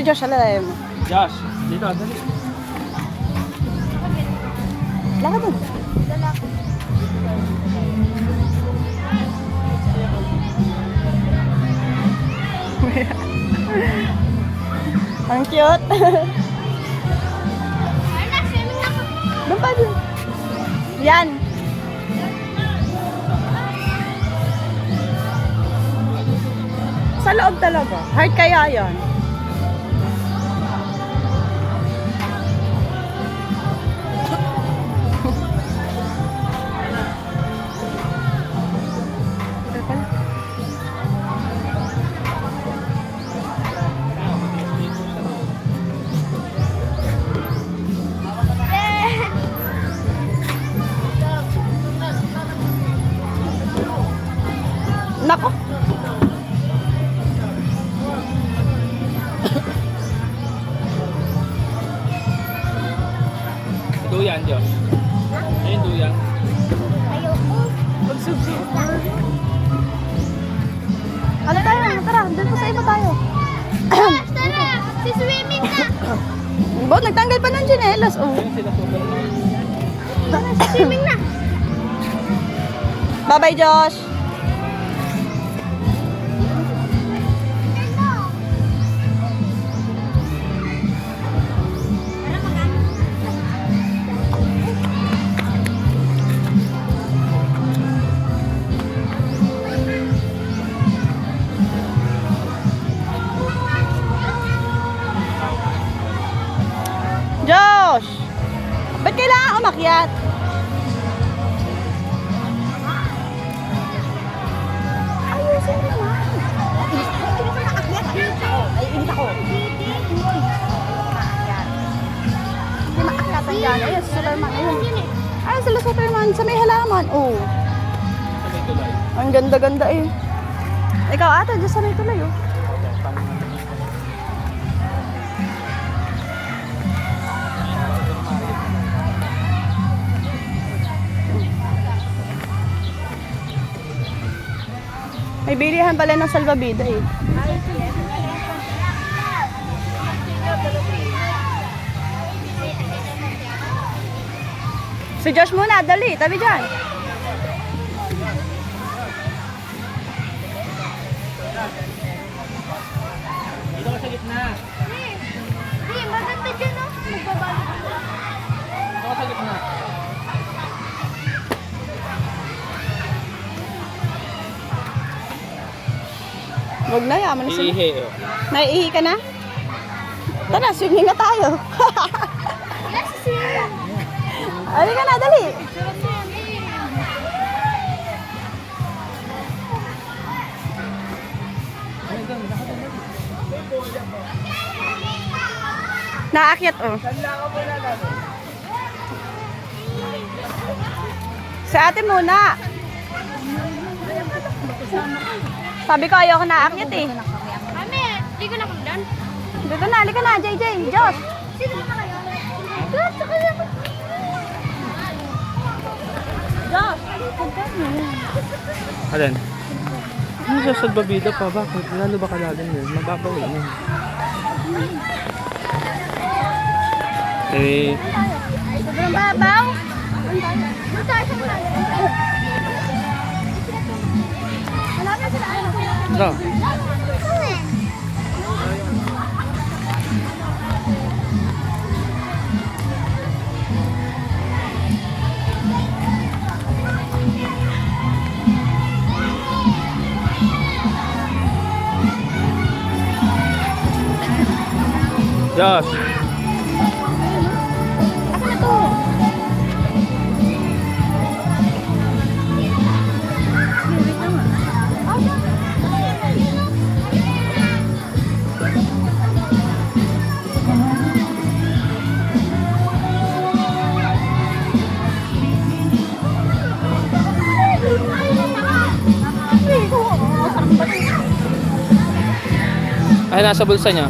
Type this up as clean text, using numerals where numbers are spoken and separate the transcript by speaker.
Speaker 1: Josh, alalayan mo.
Speaker 2: Josh, dito, dali.
Speaker 1: Lakad doon. Ang cute. Doon pa doon. Yan. Sa loob talaga. Hard kaya yan. Nako.
Speaker 2: Duyan, Josh. Ayun, duyan.
Speaker 3: Ayoko.
Speaker 1: Magsubsub. Ano tayo? Tara, doon pa sa iba tayo.
Speaker 3: Tara, si swimming na.
Speaker 1: Bot, nagtanggal pa ng tsinelas. Oh.
Speaker 2: Ayun sila super.
Speaker 3: Tara, si swimming na.
Speaker 1: Bye-bye, Josh. Josh! Ba't kailangan umakyat? Ayusin mo naman. Ay, init ako. Hindi maakyatan dyan. Ayun, si Superman. Ayun. Ay, sila Superman. Sa may halaman. Oh.
Speaker 2: Sa may tulay.
Speaker 1: Ang ganda-ganda eh. Ikaw ata, dyan sa may tulay oh. May bilihan pala ng salvavida eh. Si Josh muna, dali, tabi dyan.
Speaker 2: Dito ka sa gitna.
Speaker 3: Hey, maganda dyan oh. Magbabalik.
Speaker 2: Dito ka sa gitna.
Speaker 1: Huwag na, yaman na sila.
Speaker 2: Iihi, oh.
Speaker 1: Naiihi ka na? Tara, swimming na tayo.
Speaker 3: Yes, si swimming.
Speaker 1: Halika na, dali. Naakyat oh. Sa ate muna. Sabi ko ayoko naakyat eh.
Speaker 3: Mami, hindi ko na kung doon.
Speaker 1: Dito na, halika na, JJ, Josh.
Speaker 3: Sino na kayo? Josh, saka na.
Speaker 1: Josh,
Speaker 2: Alin? Ano sa salbabida pa? Bakit? Lalo ba kalalim yun? Mababaw yun. Eh,
Speaker 1: sobrang babaw.
Speaker 3: Doon tayo sa mga.
Speaker 1: Malapit sila.
Speaker 2: no. Josh.
Speaker 1: Asa na to?
Speaker 2: Ay, nasa bulsa niya.